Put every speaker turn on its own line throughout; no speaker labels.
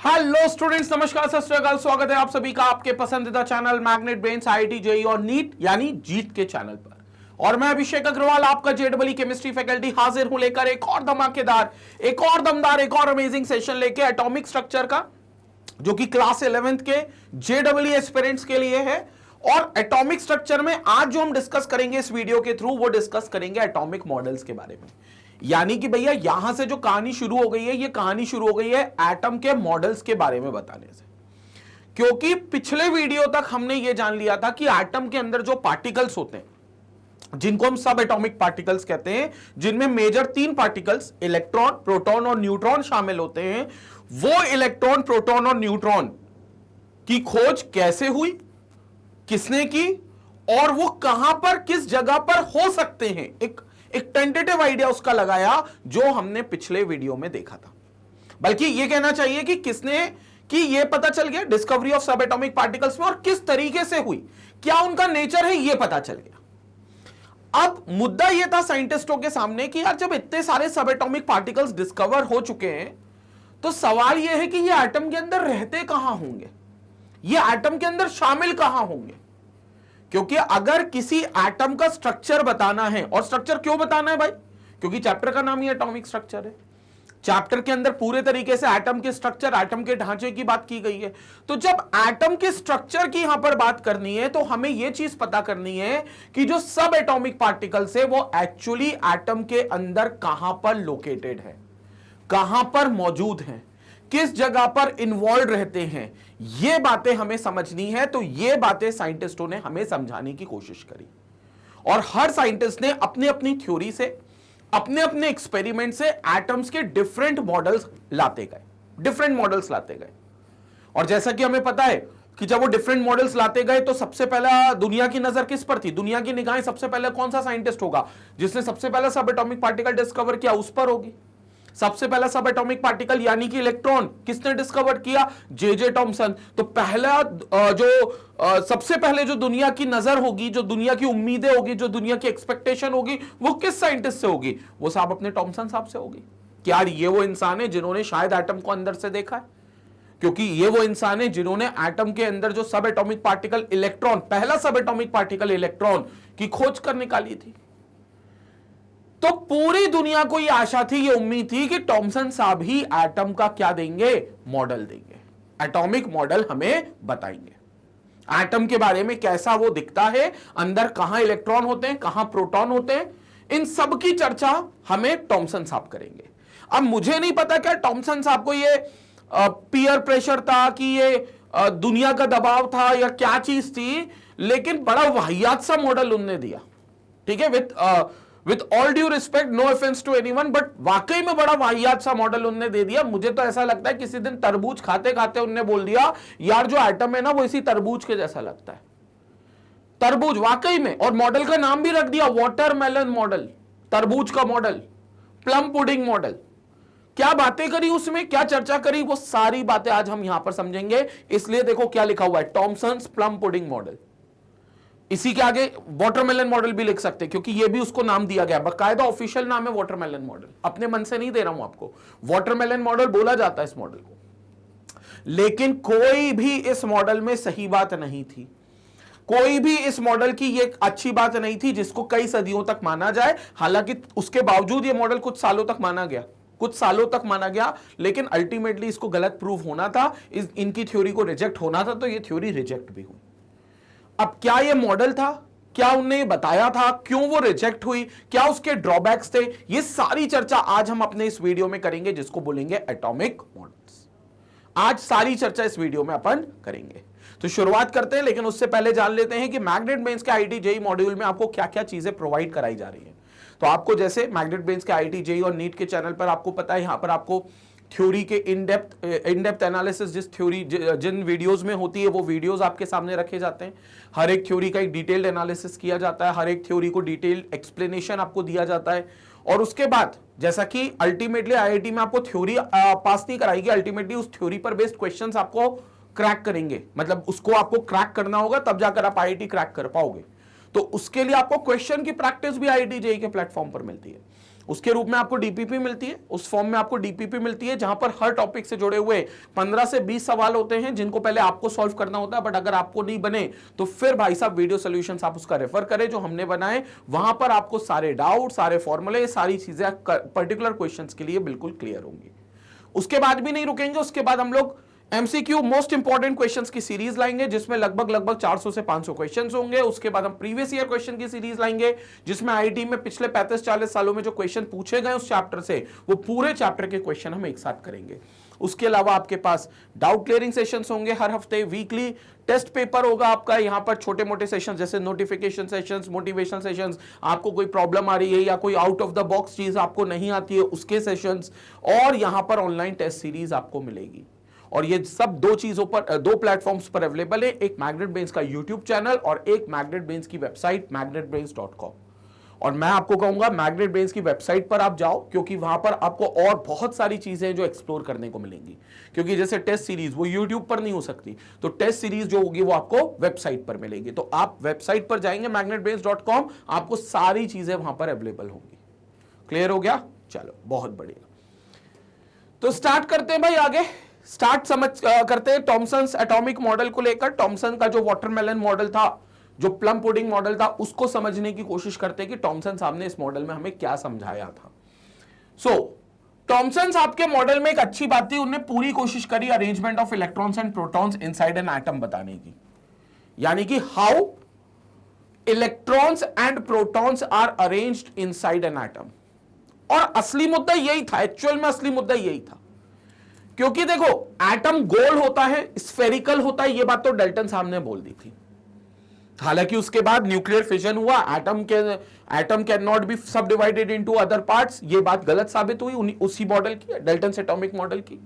Hello students, नमस्कार, सत श्री अकाल। स्वागत है आप सभी का आपके पसंदीदा channel magnet brains IIT JEE और नीट यानी जीत के चैनल पर। और मैं अभिषेक अग्रवाल, आपका जेईई केमिस्ट्री फैकल्टी, हाजिर हूं लेकर एक और धमाकेदार, एक और दमदार, एक और अमेजिंग सेशन लेके एटॉमिक स्ट्रक्चर का, जो कि क्लास 11th के जेईई एस्पिरेंट्स के लिए है। और एटॉमिक स्ट्रक्चर में आज जो हम डिस्कस करेंगे इस वीडियो के थ्रू, वो डिस्कस करेंगे एटॉमिक मॉडल्स के बारे में। यानी कि भैया यहां से जो कहानी शुरू हो गई है, ये कहानी शुरू हो गई है एटम के मॉडल्स के बारे में बताने से। क्योंकि पिछले वीडियो तक हमने ये जान लिया था कि एटम के अंदर जो पार्टिकल्स होते हैं, जिनको हम सब एटॉमिक पार्टिकल्स कहते हैं, जिनमें मेजर 3 पार्टिकल्स इलेक्ट्रॉन, प्रोटॉन और न्यूट्रॉन शामिल होते हैं, वो इलेक्ट्रॉन, प्रोटॉन और न्यूट्रॉन की खोज कैसे हुई, किसने की, और वो कहां पर, किस जगह पर हो सकते हैं, एक टेंटेटिव आइडिया उसका लगाया, जो हमने पिछले वीडियो में देखा था। बल्कि यह कहना चाहिए कि किसने, कि यह पता चल गया डिस्कवरी ऑफ सब एटॉमिक पार्टिकल्स में, और किस तरीके से हुई, क्या उनका नेचर है, यह पता चल गया। अब मुद्दा यह था साइंटिस्टों के सामने कि यार जब इतने सारे सब एटॉमिक पार्टिकल्स डिस्कवर हो चुके हैं, तो सवाल यह है कि यह एटम के अंदर रहते कहां होंगे, यह एटम के अंदर शामिल कहां होंगे। क्योंकि अगर किसी एटम का स्ट्रक्चर बताना है, और स्ट्रक्चर क्यों बताना है भाई, क्योंकि चैप्टर का नाम ही एटॉमिक स्ट्रक्चर है। चैप्टर के अंदर पूरे तरीके से एटम के स्ट्रक्चर, एटम के ढांचे की बात की गई है। तो जब एटम के स्ट्रक्चर की यहां पर बात करनी है, तो हमें यह चीज पता करनी है कि जो सब एटॉमिक पार्टिकल्स है, वो एक्चुअली एटम के अंदर कहां पर लोकेटेड है, कहां पर मौजूद है, किस जगह पर इन्वॉल्व रहते हैं। ये बातें हमें समझनी है। तो ये बातें साइंटिस्टों ने हमें समझाने की कोशिश करी, और हर साइंटिस्ट ने अपनी अपनी थ्योरी से, अपने अपने एक्सपेरिमेंट से एटम्स के डिफरेंट मॉडल्स लाते गए। और जैसा कि हमें पता है कि जब वो डिफरेंट मॉडल्स लाते गए, तो सबसे पहला दुनिया की नजर किस पर थी, दुनिया की निगाहें सबसे पहले कौन सा साइंटिस्ट होगा जिसने सबसे पहले सब एटॉमिक पार्टिकल डिस्कवर किया, उस पर होगी। सबसे पहला सब एटॉमिक पार्टिकल यानी कि इलेक्ट्रॉन किसने डिस्कवर किया, जे टॉमसन। तो पहला सबसे पहले जो दुनिया की नजर होगी, जो दुनिया की उम्मीदें होगी, जो दुनिया की एक्सपेक्टेशन होगी, वो किस साइंटिस्ट से होगी, वो साहब अपने टॉमसन साहब से होगी। क्या ये वो इंसान है जिन्होंने शायद एटम को अंदर से देखा है, क्योंकि ये वो इंसान है जिन्होंने एटम के अंदर जो सब एटॉमिक पार्टिकल इलेक्ट्रॉन, पहला सब एटॉमिक पार्टिकल इलेक्ट्रॉन की खोज कर निकाली थी। तो पूरी दुनिया को यह आशा थी, यह उम्मीद थी कि टॉमसन साहब ही एटम का क्या देंगे, मॉडल देंगे, एटॉमिक मॉडल हमें बताएंगे, एटम के बारे में कैसा वो दिखता है, अंदर कहां इलेक्ट्रॉन होते हैं, कहां प्रोटॉन होते हैं, इन सब की चर्चा हमें टॉमसन साहब करेंगे। अब मुझे नहीं पता क्या टॉमसन साहब को ये पीयर प्रेशर था, कि ये दुनिया का दबाव था, या क्या चीज थी, लेकिन बड़ा वाहियात सा मॉडल उन्होंने दिया। ठीक है, with all due respect, no offence to anyone, but वाकई में बड़ा वाहियात सा मॉडल उन्होंने दे दिया। मुझे तो ऐसा लगता है किसी दिन तरबूज खाते खाते उन्होंने बोल दिया, यार जो एटम है ना, वो इसी तरबूज के जैसा लगता है, तरबूज वाकई में। और मॉडल का नाम भी रख दिया वाटरमेलन मॉडल, तरबूज का मॉडल, प्लम पुडिंग मॉडल। क्या बातें करी उसमें, क्या चर्चा करी, वो सारी बातें आज हम यहां पर समझेंगे। इसलिए देखो क्या लिखा हुआ है, टॉमसन्स प्लम पुडिंग मॉडल। इसी के आगे वाटरमेलन मॉडल भी लिख सकते हैं, क्योंकि ये भी उसको नाम दिया गया, बकायदा ऑफिशियल नाम है वाटरमेलन मॉडल, अपने मन से नहीं दे रहा हूं आपको, वाटरमेलन मॉडल बोला जाता है इस मॉडल को। लेकिन कोई भी इस मॉडल में सही बात नहीं थी, कोई भी इस मॉडल की ये अच्छी बात नहीं थी जिसको कई सदियों तक माना जाए। हालांकि उसके बावजूद ये मॉडल कुछ सालों तक माना गया, लेकिन अल्टीमेटली इसको गलत प्रूव होना था, इनकी थ्योरी को रिजेक्ट होना था, तो ये थ्योरी रिजेक्ट भी हुई। अब क्या ये मॉडल था, क्या उन्हें बताया था, क्यों वो रिजेक्ट हुई, क्या उसके ड्रॉबैक्स थे, ये सारी चर्चा आज हम अपने इस वीडियो में करेंगे, जिसको बोलेंगे एटॉमिक मॉडल्स। आज सारी चर्चा इस वीडियो में अपन करेंगे। तो शुरुआत करते हैं, लेकिन उससे पहले जान लेते हैं कि मैग्नेट ब्रेन्स के आईआईटी जेईई मॉड्यूल में आपको क्या क्या चीजें प्रोवाइड कराई जा रही है। तो आपको जैसे मैग्नेट ब्रेन्स के आईआईटी जेईई और नीट के चैनल पर आपको पता है, यहां पर आपको थ्योरी के इन डेप्थ एनालिसिस, जिन वीडियोस में होती है, वो वीडियोस आपके सामने रखे जाते हैं। हर एक थ्योरी का एक डिटेल्ड एनालिसिस किया जाता है, हर एक थ्योरी को डिटेल्ड एक्सप्लेनेशन आपको दिया जाता है। और उसके बाद जैसा कि अल्टीमेटली आईआईटी में आपको थ्योरी पास नहीं कराएगी, अल्टीमेटली उस थ्योरी पर बेस्ड क्वेश्चंस आपको क्रैक करेंगे, मतलब उसको आपको क्रैक करना होगा, तब जाकर आप आईआईटी क्रैक कर पाओगे। तो उसके लिए आपको क्वेश्चन की प्रैक्टिस भी आईआईटी जेईई के प्लेटफॉर्म पर मिलती है। उसके रूप में आपको डीपीपी मिलती है, उस फॉर्म में आपको डीपीपी मिलती है जहां पर हर टॉपिक से जुड़े हुए 15 से 20 सवाल होते हैं जिनको पहले आपको सॉल्व करना होता है। बट अगर आपको नहीं बने तो फिर भाई साहब वीडियो सॉल्यूशंस आप उसका रेफर करें जो हमने बनाए, वहां पर आपको सारे डाउट, सारे फॉर्मूले, सारी चीजें पर्टिकुलर क्वेश्चंस के लिए बिल्कुल क्लियर होंगी। उसके बाद भी नहीं रुकेंगे, उसके बाद हम लोग एमसीक्यू मोस्ट इंपॉर्टेंट क्वेश्चंस की सीरीज लाएंगे जिसमें लगभग 400 से 500 क्वेश्चंस होंगे। उसके बाद हम प्रीवियस ईयर क्वेश्चन की सीरीज लाएंगे जिसमें आईटी में पिछले 35-40 सालों में जो क्वेश्चन पूछे गए उस चैप्टर से वो पूरे चैप्टर के क्वेश्चन हम एक साथ करेंगे। उसके अलावा आपके पास डाउट क्लियरिंग सेशंस होंगे हर हफ्ते, वीकली टेस्ट पेपर होगा आपका। यहां पर छोटे मोटे सेशंस जैसे नोटिफिकेशन सेशंस, मोटिवेशनल सेशंस, आपको कोई प्रॉब्लम आ रही है या कोई आउट ऑफ द बॉक्स चीज आपको नहीं आती है उसके सेशंस, और यहां पर ऑनलाइन टेस्ट सीरीज आपको मिलेगी। और ये सब दो चीजों पर, दो प्लेटफॉर्म्स पर अवेलेबल है, एक मैग्नेट ब्रेन्स का यूट्यूब चैनल और एक मैग्नेट ब्रेन्स की वेबसाइट magnetbrains.com। और मैं आपको कहूंगा मैग्नेट ब्रेन्स की वेबसाइट पर आप जाओ क्योंकि वहां पर आपको और बहुत सारी चीजें जो एक्सप्लोर करने को मिलेंगी, क्योंकि जैसे टेस्ट सीरीज वो यूट्यूब पर नहीं हो सकती, तो टेस्ट सीरीज जो होगी वो आपको वेबसाइट पर मिलेगी। तो आप वेबसाइट पर जाएंगे magnetbrains.com, आपको सारी चीजें वहां पर अवेलेबल होंगी। क्लियर हो गया? चलो बहुत बढ़िया, तो स्टार्ट करते हैं भाई आगे। स्टार्ट करते हैं थॉमसन्स एटॉमिक मॉडल को लेकर। थॉमसन का जो वाटरमेलन मॉडल था, जो प्लम पुडिंग मॉडल था, उसको समझने की कोशिश करते हैं कि थॉमसन साहब ने इस मॉडल में हमें क्या समझाया था। थॉमसन साहब के मॉडल में एक अच्छी बात थी, उन्होंने पूरी कोशिश करी arrangement of electrons and protons inside an atom बताने की, यानी कि how electrons and protons are arranged inside an atom. और असली मुद्दा यही था, एक्चुअल में असली मुद्दा यही था, क्योंकि देखो एटम गोल होता है, स्फेरिकल होता है, ये बात तो डाल्टन साहब ने बोल दी थी। हालांकि उसके बाद न्यूक्लियर फिजन हुआ, एटम कैन नॉट बी सब डिवाइडेड इनटू अदर पार्ट्स, ये बात गलत साबित हुई उसी मॉडल की, डाल्टन एटॉमिक मॉडल की।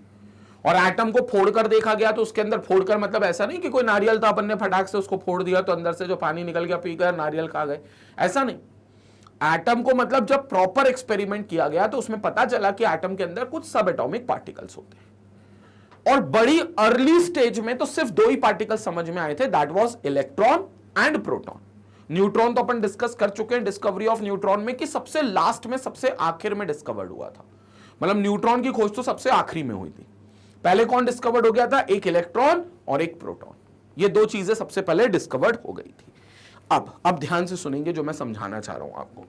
और एटम को फोड़कर देखा गया तो उसके अंदर फोड़कर मतलब ऐसा नहीं कि कोई नारियल था, अपन ने फटाक से उसको फोड़ दिया तो अंदर से जो पानी निकल गया पी कर नारियल खा गए, ऐसा नहीं। एटम को मतलब जब प्रॉपर एक्सपेरिमेंट किया गया तो उसमें पता चला कि एटम के अंदर कुछ सब एटॉमिक पार्टिकल्स होते हैं, और बड़ी अर्ली स्टेज में तो सिर्फ दो ही पार्टिकल समझ में आए थे, that was electron and proton. Neutron तो अपन डिस्कस कर चुके हैं, डिस्कवरी ऑफ न्यूट्रॉन में, कि सबसे लास्ट में, सबसे आखिर में डिस्कवर्ड हुआ था। मतलब न्यूट्रॉन की खोज तो सबसे आखिरी में हुई थी। पहले कौन डिस्कवर्ड हो गया था? एक इलेक्ट्रॉन और एक प्रोटॉन, ये दो चीजें सबसे पहले डिस्कवर्ड हो गई थी। अब ध्यान से सुनेंगे जो मैं समझाना चाह रहा हूं आपको।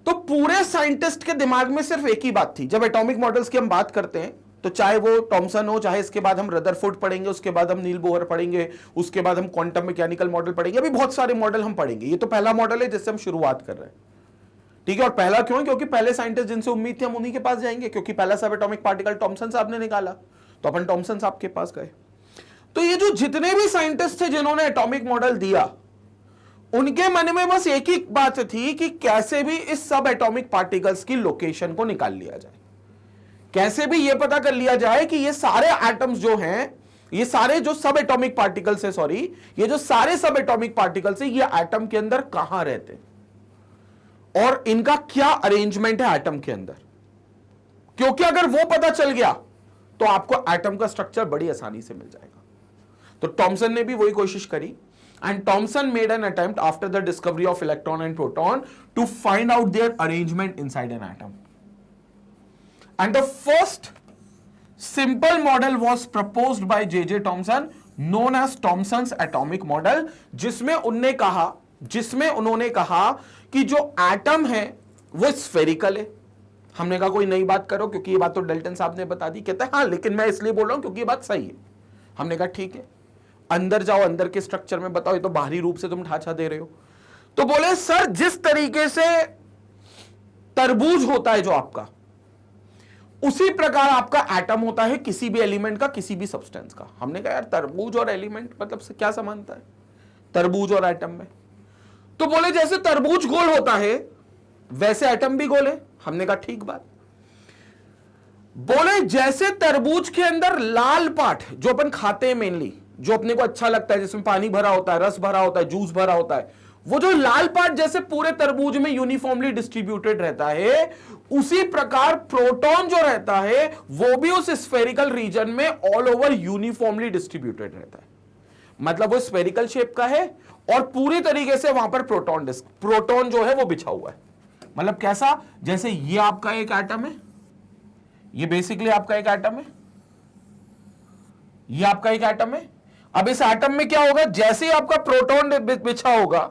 तो पूरे साइंटिस्ट के दिमाग में सिर्फ एक ही बात थी, जब एटॉमिक मॉडल्स की हम बात करते हैं, तो चाहे वो थॉमसन हो, चाहे इसके बाद हम रदरफोर्ड पढ़ेंगे, उसके बाद हम नील बोहर पढ़ेंगे, उसके बाद हम क्वांटम मैकेनिकल मॉडल पढ़ेंगे, अभी बहुत सारे मॉडल हम पढ़ेंगे। ये तो पहला मॉडल है जिससे हम शुरुआत कर रहे हैं, ठीक है। और पहला क्यों है? क्योंकि पहले साइंटिस्ट जिनसे उम्मीद थी हम उन्हीं के पास जाएंगे, क्योंकि पहला सब एटॉमिक पार्टिकल थॉमसन साहब ने निकाला, तो अपन थॉमसन साहब के पास गए। तो ये जो जितने भी साइंटिस्ट थे जिन्होंने एटॉमिक मॉडल दिया, उनके मन में बस एक ही बात थी कि कैसे भी इस सब एटॉमिक पार्टिकल्स की लोकेशन को निकाल लिया जाए, कैसे भी ये पता कर लिया जाए कि ये सारे एटम्स जो हैं, ये सारे जो सब एटॉमिक पार्टिकल्स है, सॉरी, ये जो सारे सब एटॉमिक पार्टिकल्स है, ये एटम के अंदर कहां रहते हैं और इनका क्या अरेंजमेंट है एटम के अंदर। क्योंकि अगर वो पता चल गया तो आपको एटम का स्ट्रक्चर बड़ी आसानी से मिल जाएगा। तो थॉमसन ने भी वही कोशिश करी, and Thomson made an attempt after the discovery of electron and proton to find out their arrangement inside an atom. And the first simple model was proposed by J.J. Thomson, known as Thomson's atomic model, जिसमें उन्होंने कहा कि जो atom है वो spherical है। हमने कहा कोई नई बात करो, क्योंकि ये बात तो डाल्टन साहब ने बता दी। कहते हैं हाँ, लेकिन मैं इसलिए बोल रहा हूं क्योंकि ये बात सही है। हमने कहा ठीक है, अंदर जाओ, अंदर के स्ट्रक्चर में बताओ, ये तो बाहरी रूप से तुम ढांचा दे रहे हो। तो बोले सर, जिस तरीके से तरबूज होता है जो आपका, उसी प्रकार आपका एटम होता है किसी भी एलिमेंट का, किसी भी सब्सटेंस का। हमने कहा यार तरबूज और एलिमेंट मतलब से क्या समानता है तरबूज और एटम में? तो बोले जैसे तरबूज गोल होता है वैसे एटम भी गोल है। हमने कहा ठीक बात। बोले जैसे तरबूज के अंदर लाल पार्ट जो अपन खाते हैं मेनली, जो अपने को अच्छा लगता है, जिसमें पानी भरा होता है, रस भरा होता है, जूस भरा होता है, वो जो लाल पार्ट जैसे पूरे तरबूज में यूनिफॉर्मली डिस्ट्रीब्यूटेड रहता है, उसी प्रकार प्रोटॉन जो रहता है वो भी उस स्फेरिकल रीजन में ऑल ओवर यूनिफॉर्मली डिस्ट्रीब्यूटेड रहता है। मतलब वो स्फेरिकल शेप का है और पूरी तरीके से वहां पर प्रोटॉन जो है वो बिछा हुआ है। मतलब कैसा, जैसे ये आपका एक एटम है, ये बेसिकली आपका एक एटम है, ये आपका एक एटम है। अब इस एटम में क्या होगा, जैसे ही आपका प्रोटॉन बिछा होगा,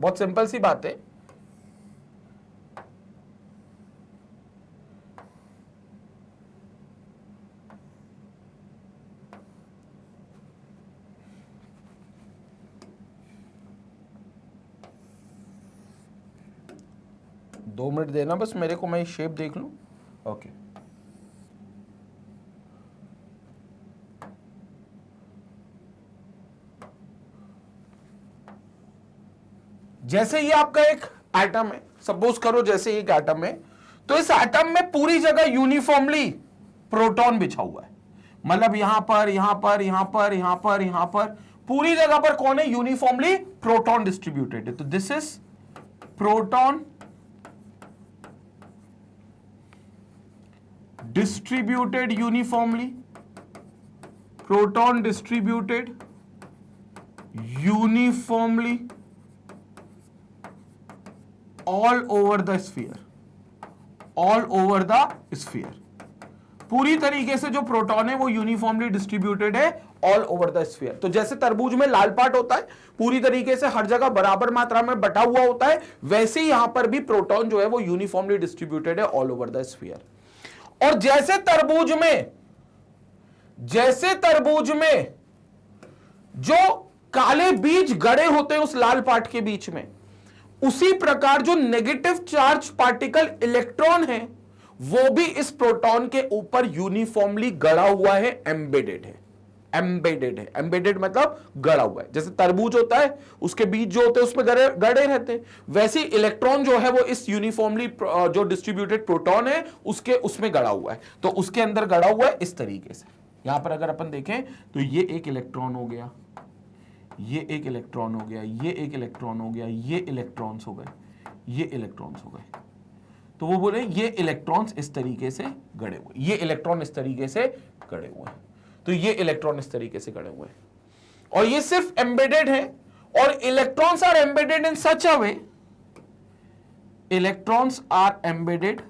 बहुत सिंपल सी बात है, दो मिनट देना बस मेरे को, मैं शेप देख लूं। ओके, जैसे ये आपका एक एटम है, सपोज करो जैसे एक एटम है, तो इस एटम में पूरी जगह यूनिफॉर्मली प्रोटॉन बिछा हुआ है। मतलब यहां पर, यहां पर, यहां पर, यहां पर, यहां पर, पूरी जगह पर कौन है, यूनिफॉर्मली प्रोटॉन डिस्ट्रीब्यूटेड है। तो this is proton distributed uniformly, proton distributed uniformly all over the sphere, all over the sphere। पूरी तरीके से जो प्रोटॉन है वो यूनिफॉर्मली डिस्ट्रीब्यूटेड है ऑल ओवर द स्फीयर। तो जैसे तरबूज में लाल पार्ट होता है, पूरी तरीके से हर जगह बराबर मात्रा में बटा हुआ होता है, वैसे ही यहां पर भी प्रोटॉन जो है वो यूनिफॉर्मली डिस्ट्रीब्यूटेड है ऑल ओवर द स्फीयर। और जैसे तरबूज में जो काले बीज गड़े होते हैं उस लाल पार्ट के बीच में, उसी प्रकार जो नेगेटिव चार्ज पार्टिकल इलेक्ट्रॉन है वो भी इस प्रोटॉन के ऊपर यूनिफॉर्मली गड़ा हुआ है, एम्बेडेड है। एम्बेडेड मतलब गड़ा हुआ है। जैसे तरबूज होता है, उसके बीज जो होते हैं उसमें गड़े रहते हैं, वैसे इलेक्ट्रॉन जो है वो इस यूनिफॉर्मली जो डिस्ट्रीब्यूटेड प्रोटॉन है उसमें गड़ा हुआ है। तो उसके अंदर गड़ा हुआ है इस तरीके से। यहां पर अगर अपन देखें तो ये एक इलेक्ट्रॉन हो गया, ये एक इलेक्ट्रॉन हो गया, ये एक इलेक्ट्रॉन हो गया, ये इलेक्ट्रॉन्स हो गए, ये इलेक्ट्रॉन्स हो गए। तो वो बोले ये इलेक्ट्रॉन्स इस तरीके से गड़े हुए, ये इलेक्ट्रॉन इस तरीके से गड़े हुए हैं। तो ये इलेक्ट्रॉन इस तरीके से गड़े हुए हैं, और ये सिर्फ एम्बेडेड है। और electrons are embedded in such a way, electrons are embedded,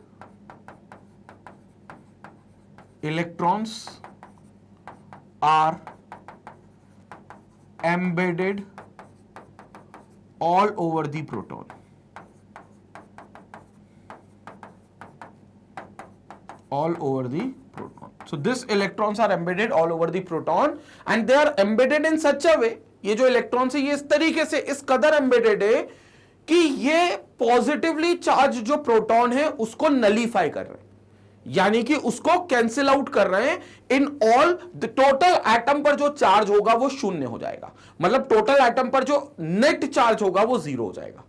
electrons are embedded all over the proton, all over the proton. So this electrons are embedded all over the proton and they are embedded in such a way, ये जो electrons है ये इस तरीके से इस कदर embedded है कि ये पॉजिटिवली चार्ज जो प्रोटॉन है उसको नलीफाई कर रहे हैं, यानी कि उसको कैंसिल आउट कर रहे हैं। In all the total atom पर जो चार्ज होगा वो शून्य हो जाएगा, मतलब टोटल एटम पर जो नेट चार्ज होगा वो जीरो हो जाएगा।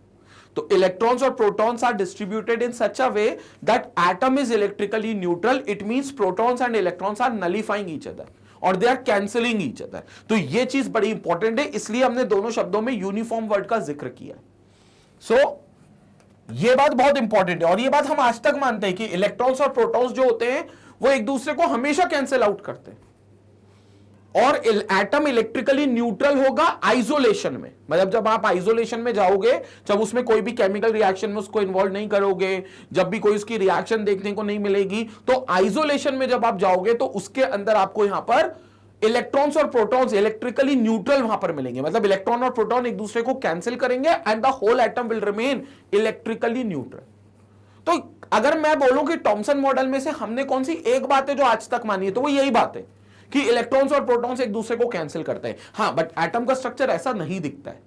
तो इलेक्ट्रॉन्स और protons are distributed in such a way that atom is electrically neutral. It means protons and electrons are nullifying each other और they are cancelling each other. तो ये चीज बड़ी इंपॉर्टेंट है, इसलिए हमने दोनों शब्दों में यूनिफॉर्म वर्ड का जिक्र किया। सो ये बात बहुत इंपॉर्टेंट है, और ये बात हम आज तक मानते हैं कि इलेक्ट्रॉन्स और प्रोटॉन्स जो होते हैं वो एक दूसरे को हमेशा कैंसिल आउट करते हैं। और एटम इलेक्ट्रिकली न्यूट्रल होगा आइसोलेशन में, मतलब जब आप आइसोलेशन में जाओगे, जब उसमें कोई भी केमिकल रिएक्शन में उसको इन्वॉल्व नहीं करोगे, जब भी कोई उसकी रिएक्शन देखने को नहीं मिलेगी, तो आइसोलेशन में जब आप जाओगे तो उसके अंदर आपको यहां पर इलेक्ट्रॉन्स और प्रोटॉन्स इलेक्ट्रिकली न्यूट्रल वहां पर मिलेंगे, मतलब इलेक्ट्रॉन और प्रोटॉन एक दूसरे को कैंसिल करेंगे and the whole atom will remain electrically neutral. तो अगर मैं बोलूं कि थॉमसन मॉडल में से हमने कौन सी एक बात है जो आज तक मानी है, तो वो यही बात है कि इलेक्ट्रॉन्स और प्रोटॉन्स एक दूसरे को कैंसिल करते हैं। हाँ, बट एटम का स्ट्रक्चर ऐसा नहीं दिखता है,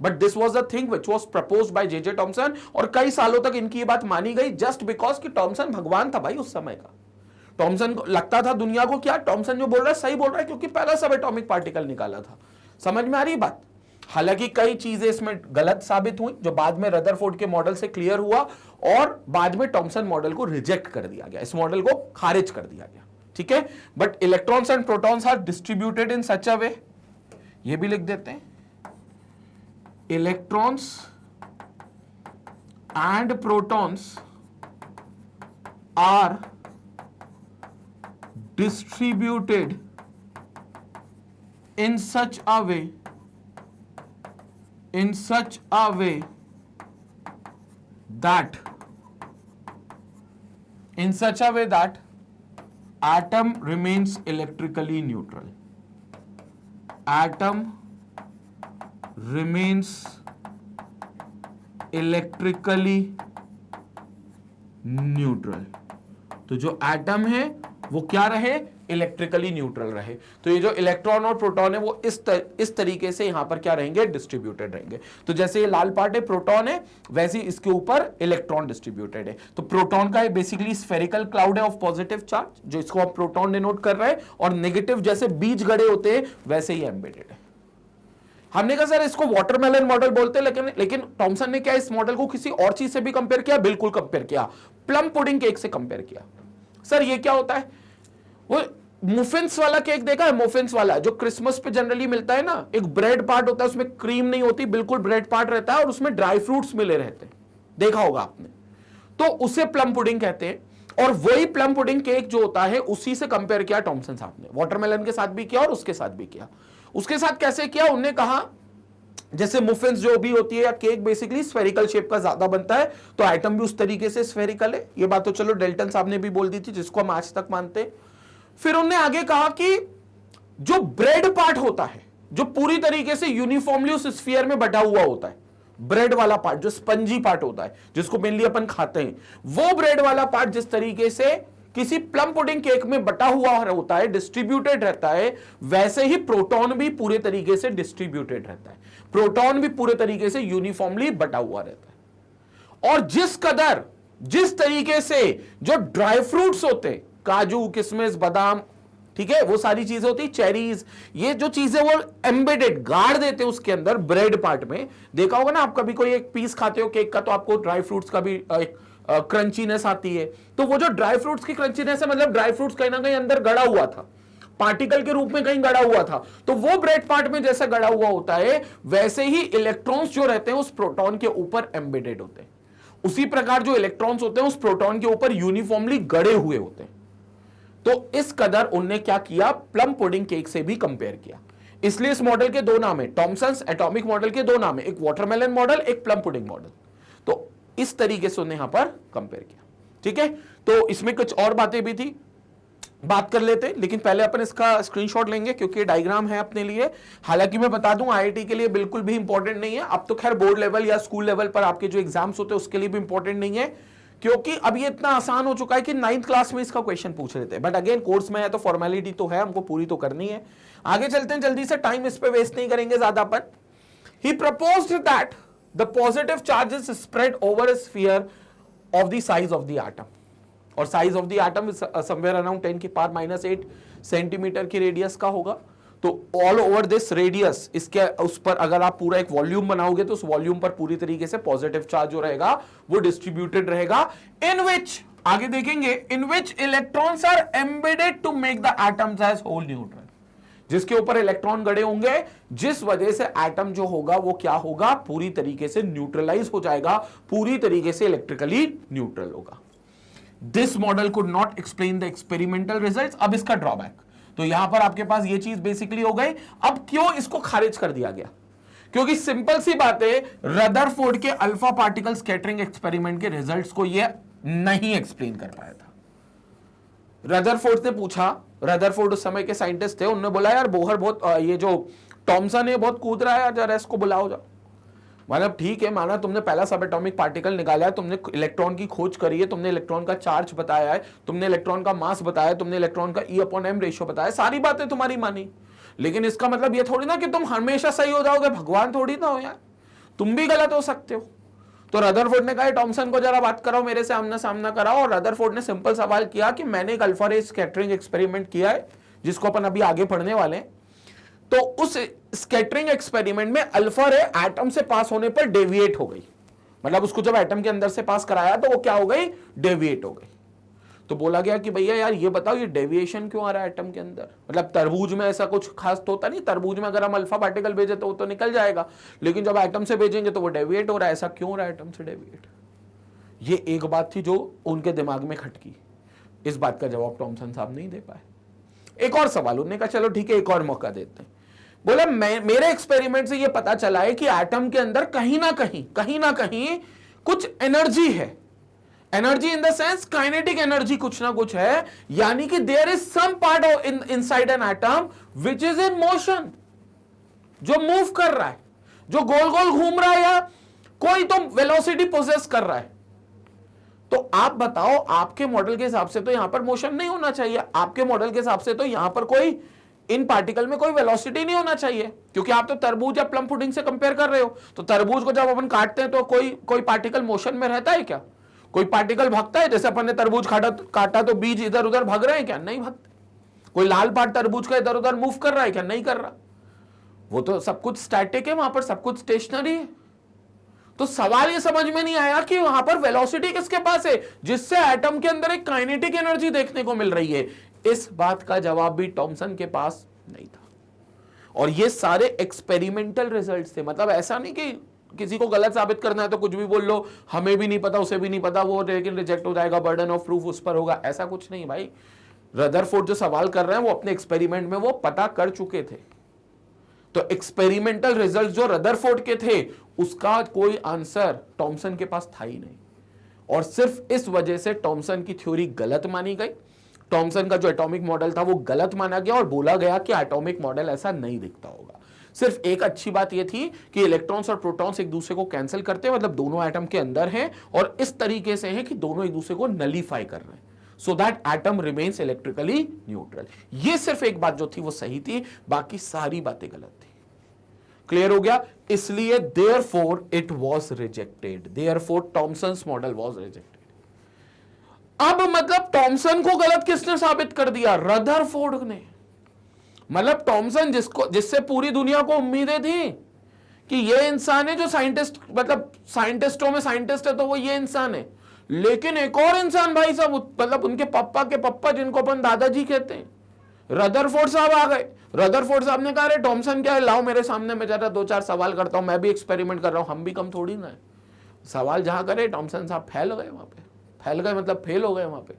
but this was the thing which was proposed by J Thomson, और कई सालों तक इनकी ये बात मानी गई जस्ट बिकॉज कि थॉमसन भगवान था भाई उस समय का। थॉमसन को लगता था दुनिया को क्या थॉमसन जो बोल रहा है सही बोल रहा है, क्योंकि पहला सब एटॉमिक पार्टिकल निकाला था। समझ में आ रही बात? हालांकि कई चीजें इसमें गलत साबित हुई जो बाद में रदरफोर्ड के मॉडल से क्लियर हुआ, और बाद में थॉमसन मॉडल को रिजेक्ट कर दिया गया, इस मॉडल को खारिज कर दिया गया। ठीक है, but electrons and protons are distributed in such a way, ये भी लिख देते हैं, electrons and protons are distributed in such a way that in such a way that atom remains electrically neutral. Atom remains electrically neutral. तो जो atom है वो क्या रहे, इलेक्ट्रिकली न्यूट्रल रहे. तो ये जो इलेक्ट्रॉन और प्रोटॉन है वो इस तरीके से यहां पर क्या रहेंगे, डिस्ट्रीब्यूटेड रहेंगे. तो जैसे ये लाल पार्ट है प्रोटॉन है, वैसे ही इसके ऊपर इलेक्ट्रॉन डिस्ट्रीब्यूटेड है. तो प्रोटॉन का बेसिकली स्फेरिकल क्लाउड है ऑफ पॉजिटिव चार्ज, जो इसको आप प्रोटॉन डिनोट कर रहे हैं, और नेगेटिव जैसे बीज गड़े होते हैं वैसे ही एम्बेडेड है. हमने कहा सर इसको वाटरमेलन मॉडल बोलते हैं, लेकिन टॉमसन ने क्या इस मॉडल को किसी और चीज से भी कंपेयर किया, बिल्कुल कंपेयर किया, प्लम पुडिंग केक से कंपेयर किया. सर ये क्या होता है, वो मुफिन्स वाला केक देखा है, मुफिन्स वाला जो क्रिसमस पे जनरली मिलता है ना, एक ब्रेड पार्ट होता है, उसमें क्रीम नहीं होती, बिल्कुल ब्रेड पार्ट रहता है और उसमें ड्राई फ्रूट्स मिले रहते हैं, देखा होगा आपने. तो उसे प्लम पुडिंग कहते हैं. और वही प्लम पुडिंग केक जो होता है उसी से कंपेयर किया टॉमसन साहब ने, वाटरमेलन के साथ भी किया और उसके साथ भी किया. उसके साथ कैसे किया, उन्होंने कहा जैसे मुफिन्स जो भी होती है या केक बेसिकली स्फेरिकल शेप का ज्यादा बनता है, तो आइटम भी उस तरीके से स्फेरिकल है. ये बात तो चलो डेल्टन साहब ने भी बोल दी थी, जिसको हम आज तक मानते हैं. फिर उन्होंने आगे कहा कि जो ब्रेड पार्ट होता है, जो पूरी तरीके से यूनिफॉर्मली उस स्फीयर में बटा हुआ होता है, ब्रेड वाला पार्ट जो स्पंजी पार्ट होता है, जिसको मेनली अपन खाते हैं, वो ब्रेड वाला पार्ट जिस तरीके से किसी प्लम पुडिंग केक में बटा हुआ होता है, डिस्ट्रीब्यूटेड रहता है, वैसे ही प्रोटॉन भी पूरे तरीके से डिस्ट्रीब्यूटेड रहता है. प्रोटॉन भी पूरे तरीके से यूनिफॉर्मली बटा हुआ रहता है. और जिस तरीके से जो ड्राई फ्रूट्स होते हैं, काजू किशमिश बादाम, ठीक है, वो सारी चीजें होती, चेरीज, ये जो चीजें वो एम्बेडेड गाड़ देते हैं उसके अंदर ब्रेड पार्ट में. देखा होगा ना आप कभी कोई एक पीस खाते हो केक का, तो आपको ड्राई फ्रूट्स का भी एक क्रंचीनेस आती है. तो वो जो ड्राई फ्रूट्स की क्रंचीनेस है, मतलब ड्राई फ्रूट्स कहीं ना कहीं अंदर गड़ा हुआ था, पार्टिकल के रूप में कहीं गड़ा हुआ था. तो वो ब्रेड पार्ट में जैसा गड़ा हुआ होता है, वैसे ही इलेक्ट्रॉन्स जो रहते हैं उस प्रोटॉन के ऊपर एम्बेडेड होते हैं. उसी प्रकार जो इलेक्ट्रॉन्स होते हैं उस प्रोटॉन के ऊपर यूनिफॉर्मली गड़े हुए होते हैं. तो इस कदर उनने क्या किया, प्लम पुडिंग केक से भी कंपेयर किया. इसलिए इस मॉडल के दो नाम है, टॉमसन्स एटॉमिक मॉडल के दो नाम है, एक वाटरमेलन मॉडल, एक प्लम पुडिंग मॉडल. तो इस तरीके से उन्हें यहां पर कंपेयर किया. ठीक है, तो इसमें कुछ और बातें भी थी, बात कर लेते, लेकिन पहले अपन इसका स्क्रीनशॉट लेंगे क्योंकि डायग्राम है अपने लिए. हालांकि मैं बता दूं आईआईटी के लिए बिल्कुल भी इंपॉर्टेंट नहीं है. अब तो खैर बोर्ड लेवल या स्कूल लेवल पर आपके जो एग्जाम्स होते हैं उसके लिए भी इंपॉर्टेंट नहीं है, क्योंकि अब ये इतना आसान हो चुका है कि 9th क्लास में इसका क्वेश्चन पूछ लेते हैं. बट अगेन कोर्स में है तो फॉर्मेलिटी तो है, हमको पूरी तो करनी है. आगे चलते हैं जल्दी से, टाइम इस पे वेस्ट नहीं करेंगे ज्यादा अपन. He proposed that the positive charges spread over a sphere of the size of the atom, और size of the atom is somewhere around 10 की पावर -8 सेंटीमीटर की रेडियस का होगा. तो ऑल ओवर दिस रेडियस, इसके उस पर अगर आप पूरा एक वॉल्यूम बनाओगे तो उस वॉल्यूम पर पूरी तरीके से पॉजिटिव चार्ज जो रहेगा वो डिस्ट्रीब्यूटेड रहेगा. इन विच, आगे देखेंगे, in which electrons are embedded to make the atoms as whole neutral, जिसके ऊपर इलेक्ट्रॉन गड़े होंगे, जिस वजह से एटम जो होगा वो क्या होगा, पूरी तरीके से न्यूट्रलाइज हो जाएगा, पूरी तरीके से इलेक्ट्रिकली न्यूट्रल होगा. This model could not explain the experimental results. अब इसका ड्रॉबैक, तो यहां पर आपके पास ये चीज बेसिकली हो गई. अब क्यों इसको खारिज कर दिया गया, क्योंकि सिंपल सी बात है, रदरफोर्ड के अल्फा पार्टिकल स्कैटरिंग एक्सपेरिमेंट के रिजल्ट्स को ये नहीं एक्सप्लेन कर पाया था. रदरफोर्ड ने पूछा, रदरफोर्ड उस समय के साइंटिस्ट थे, उन्होंने बोला यार बोहर बहुत, ये जो टॉमसन है बहुत कूद रहा है यार, जरा इसको बुलाओ जाओ. मतलब ठीक है, माना तुमने पहला सब एटॉमिक पार्टिकल निकाला है, तुमने इलेक्ट्रॉन की खोज करी है, तुमने इलेक्ट्रॉन का चार्ज बताया है, तुमने इलेक्ट्रॉन का मास बताया, तुमने इलेक्ट्रॉन का E/m रेशियो बताया, सारी बातें तुम्हारी मानी, लेकिन इसका मतलब ये थोड़ी ना कि तुम हमेशा सही हो जाओगे, भगवान थोड़ी ना हो यार, तुम भी गलत हो सकते हो. तो रदरफोर्ड ने कहा टॉमसन को जरा बात कराओ, मेरे से आमना सामना कराओ. और रदरफोर्ड ने सिंपल सवाल किया कि मैंने एक अल्फा रे स्कैटरिंग एक्सपेरिमेंट किया है, जिसको अपन अभी आगे पढ़ने वाले हैं. तो उस स्कैटरिंग एक्सपेरिमेंट में अल्फा रे एटम से पास होने पर डेविएट हो गई, मतलब उसको जब एटम के अंदर से पास कराया तो वो क्या हो गई, डेविएट हो गई. तो बोला गया कि भैया यार ये बताओ ये डेविएशन क्यों आ रहा है एटम के अंदर, मतलब तरबूज में ऐसा कुछ खास तो होता नहीं, तरबूज में अगर हम अल्फा पार्टिकल भेजे तो वो तो निकल जाएगा, लेकिन जब एटम से भेजेंगे तो वो डेविएट हो रहा है, ऐसा क्यों हो रहा है एटम से डेविएट. ये एक बात थी जो उनके दिमाग में खटकी. इस बात का जवाब टॉमसन साहब नहीं दे पाए. एक और सवाल, उन्होंने कहा चलो ठीक है एक और मौका देते हैं. बोला मेरे एक्सपेरिमेंट से ये पता चला है कि एटम के अंदर कहीं ना कहीं कुछ एनर्जी है. Energy in the sense kinetic energy कुछ ना कुछ है, यानी कि there is some part of inside an atom which is in motion, जो मूव कर रहा है, जो गोल गोल घूम रहा है, या कोई तो वेलोसिटी पोजेस कर रहा है। तो आप बताओ, आपके मॉडल के हिसाब से तो यहां पर मोशन नहीं होना चाहिए, आपके मॉडल के हिसाब से तो यहां पर कोई इन पार्टिकल में कोई वेलोसिटी नहीं होना चाहिए, क्योंकि आप तो तरबूज या प्लम पुडिंग से कंपेयर कर रहे हो। तो तरबूज को जब अपन काटते हैं तो कोई पार्टिकल मोशन में रहता है क्या? कोई पार्टिकल भागता है? जैसे अपन ने तरबूज काटा तो बीज इधर उधर भाग रहे हैं क्या? नहीं भागते। कोई लाल पार्ट तरबूज का इधर उधर मूव कर रहा है क्या? नहीं कर रहा। वो तो सब कुछ स्टैटिक है, वहां पर सब कुछ स्टेशनरी है। तो सवाल ये समझ में नहीं आया कि वहां पर वेलोसिटी किसके पास है, जिससे एटम के अंदर एक काइनेटिक एनर्जी देखने को मिल रही है। इस बात का जवाब भी थॉमसन के पास नहीं था। और ये सारे एक्सपेरिमेंटल रिजल्ट्स थे। मतलब ऐसा नहीं कि किसी को गलत साबित करना है तो कुछ भी बोल लो, हमें भी नहीं पता, उसे भी नहीं पता, वो लेकिन रिजेक्ट हो जाएगा, बर्डन ऑफ प्रूफ उस पर होगा, ऐसा कुछ नहीं भाई। रदरफोर्ड जो सवाल कर रहे हैं वो अपने एक्सपेरिमेंट में वो पता कर चुके थे। तो एक्सपेरिमेंटल रिजल्ट जो रदरफोर्ड के थे, उसका कोई आंसर थॉमसन के पास था ही नहीं। और सिर्फ इस वजह से थॉमसन की थ्योरी गलत मानी गई। थॉमसन का जो एटॉमिक मॉडल था वो गलत माना गया और बोला गया कि एटॉमिक मॉडल ऐसा नहीं दिखता होगा। सिर्फ एक अच्छी बात यह थी कि इलेक्ट्रॉन्स और प्रोटॉन्स एक दूसरे को कैंसिल करते हैं, मतलब दोनों एटम के अंदर हैं और इस तरीके से हैं कि दोनों एक दूसरे को नलीफाई कर रहे हैं, so that atom remains electrically neutral. ये सिर्फ एक बात जो थी वो सही थी, बाकी सारी बातें गलत थी। क्लियर हो गया? इसलिए therefore it was rejected, therefore Thomson's model was rejected. अब मतलब थॉमसन को गलत किसने साबित कर दिया? रदरफोर्ड ने। मतलब थॉमसन जिससे पूरी दुनिया को उम्मीदें थी कि ये इंसान है जो साइंटिस्ट, मतलब साइंटिस्टों में साइंटिस्ट है तो वो ये इंसान है, लेकिन एक और इंसान भाई साहब, मतलब उनके पप्पा के पप्पा जिनको अपन दादाजी कहते हैं, रदरफोर्ड साहब आ गए। रदरफोर्ड साहब ने कहा अरे थॉमसन क्या है, लाओ मेरे सामने, मैं जरा दो चार सवाल करता हूं, मैं भी एक्सपेरिमेंट कर रहा हूं, हम भी कम थोड़ी ना है। सवाल जहां करे थॉमसन साहब फैल गए, वहां पे फैल गए, मतलब फेल हो गए वहां पे।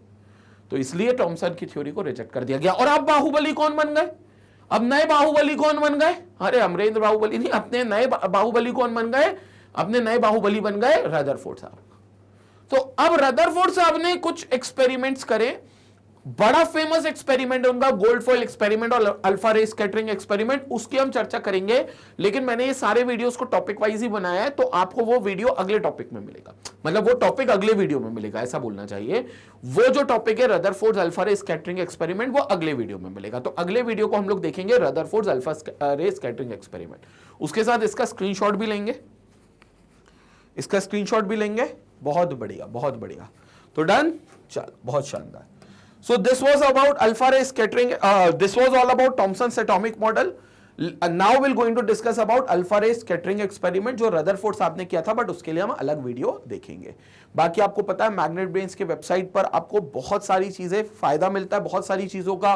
तो इसलिए थॉमसन की थ्योरी को रिजेक्ट कर दिया गया। और अब बाहुबली कौन बन गए? अब नए बाहुबली कौन बन गए? अरे अमरेंद्र बाहुबली नहीं, अपने नए बाहुबली कौन बन गए? अपने नए बाहुबली बन गए रदरफोर्ड साहब। तो अब रदरफोर्ड साहब ने कुछ एक्सपेरिमेंट्स करे। बड़ा फेमस एक्सपेरिमेंट है उनका गोल्ड फॉइल एक्सपेरिमेंट और अल्फा रे स्कैटरिंग एक्सपेरिमेंट, उसकी हम चर्चा करेंगे। लेकिन मैंने ये सारे वीडियोस को टॉपिक वाइज ही बनाया है, तो आपको वो वीडियो अगले टॉपिक में मिलेगा, मतलब वो टॉपिक अगले वीडियो में मिलेगा, ऐसा बोलना चाहिए। वो जो टॉपिक है रदरफोर्ड अल्फा रे स्कैटरिंग एक्सपेरिमेंट, वो अगले वीडियो में मिलेगा। तो अगले वीडियो को हम लोग देखेंगे रदरफोर्ड अल्फा रे स्कैटरिंग एक्सपेरिमेंट। उसके साथ इसका स्क्रीनशॉट भी लेंगे, इसका स्क्रीनशॉट भी लेंगे। बहुत बढ़िया, बहुत बढ़िया। तो डन, चल, बहुत शानदार। So this was about alpha ray scattering. This was all about Thomson's atomic model. Now we're going to discuss about alpha ray scattering experiment जो रदरफोर्ड साहब ने किया था, बट उसके लिए हम अलग वीडियो देखेंगे। बाकी आपको पता है मैग्नेट ब्रेन्स के वेबसाइट पर आपको बहुत सारी चीजें फायदा मिलता है, बहुत सारी चीजों का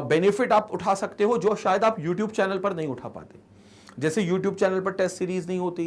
बेनिफिट आप उठा सकते हो जो शायद आप यूट्यूब चैनल पर नहीं उठा पाते। जैसे YouTube चैनल पर टेस्ट सीरीज नहीं होती,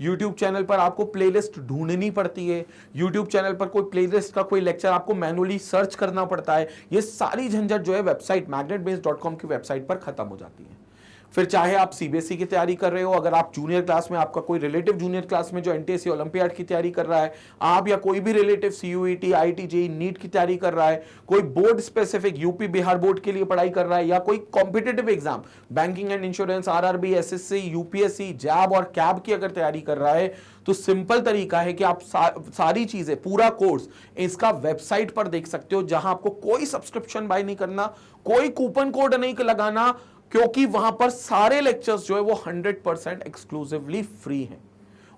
YouTube चैनल पर आपको प्लेलिस्ट ढूंढनी पड़ती है, YouTube चैनल पर कोई प्लेलिस्ट का कोई लेक्चर आपको मैनुअली सर्च करना पड़ता है। ये सारी झंझट जो है वेबसाइट magnetbrains.com की वेबसाइट पर खत्म हो जाती है। फिर चाहे आप सीबीएसई की तैयारी कर रहे हो, अगर आप जूनियर क्लास में, आपका कोई रिलेटिव जूनियर क्लास में जो एनटीएससी ओलंपियाड की तैयारी कर रहा है, आप या कोई भी relative CUET, IIT, JEE, NEET की तैयारी कर रहा है, कोई board specific UP Bihar board के लिए पढ़ाई कर रहा है, या कोई competitive exam banking and insurance, RRB, SSC, UPSC, JAIIB और कैब की अगर तैयारी कर रहा है, तो सिंपल तरीका है कि आप सारी चीजें, पूरा कोर्स इसका वेबसाइट पर देख सकते हो, जहां आपको कोई सब्सक्रिप्शन बाय नहीं करना, कोई कूपन कोड नहीं लगाना, क्योंकि वहां पर सारे लेक्चर्स जो है वो 100% एक्सक्लूसिवली फ्री हैं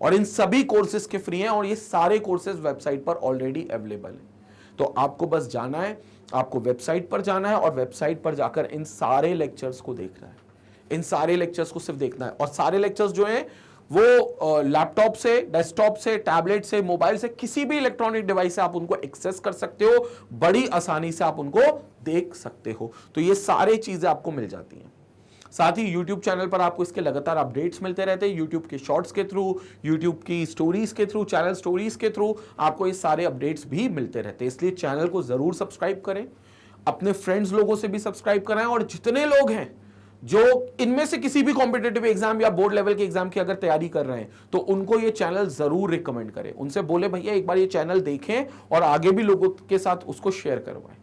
और इन सभी कोर्सेज के फ्री हैं और ये सारे कोर्सेज वेबसाइट पर ऑलरेडी अवेलेबल हैं। तो आपको बस जाना है, आपको वेबसाइट पर जाना है और वेबसाइट पर जाकर इन सारे लेक्चर्स को देखना है, इन सारे लेक्चर्स को सिर्फ देखना है। और सारे लेक्चर्स जो हैं वो लैपटॉप से, डेस्कटॉप से, टैबलेट से, मोबाइल से, किसी भी इलेक्ट्रॉनिक डिवाइस से आप उनको एक्सेस कर सकते हो, बड़ी आसानी से आप उनको देख सकते हो। तो ये सारी चीजें आपको मिल जाती हैं। साथ ही YouTube चैनल पर आपको इसके लगातार अपडेट्स मिलते रहते हैं, YouTube के शॉर्ट्स के थ्रू, YouTube की स्टोरीज के थ्रू, चैनल स्टोरीज के थ्रू आपको ये सारे अपडेट्स भी मिलते रहते हैं। इसलिए चैनल को जरूर सब्सक्राइब करें, अपने फ्रेंड्स लोगों से भी सब्सक्राइब कराएं और जितने लोग हैं जो इनमें से किसी भी कॉम्पिटेटिव एग्जाम या बोर्ड लेवल के एग्जाम की अगर तैयारी कर रहे हैं तो उनको ये चैनल जरूर रिकमेंड करें, उनसे बोले भैया एक बार ये चैनल देखें और आगे भी लोगों के साथ उसको शेयर करवाएं।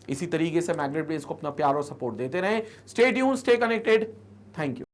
इसी तरीके से मैग्नेट ब्रेन्स को अपना प्यार और सपोर्ट देते रहें। Stay tuned, stay connected. Thank you.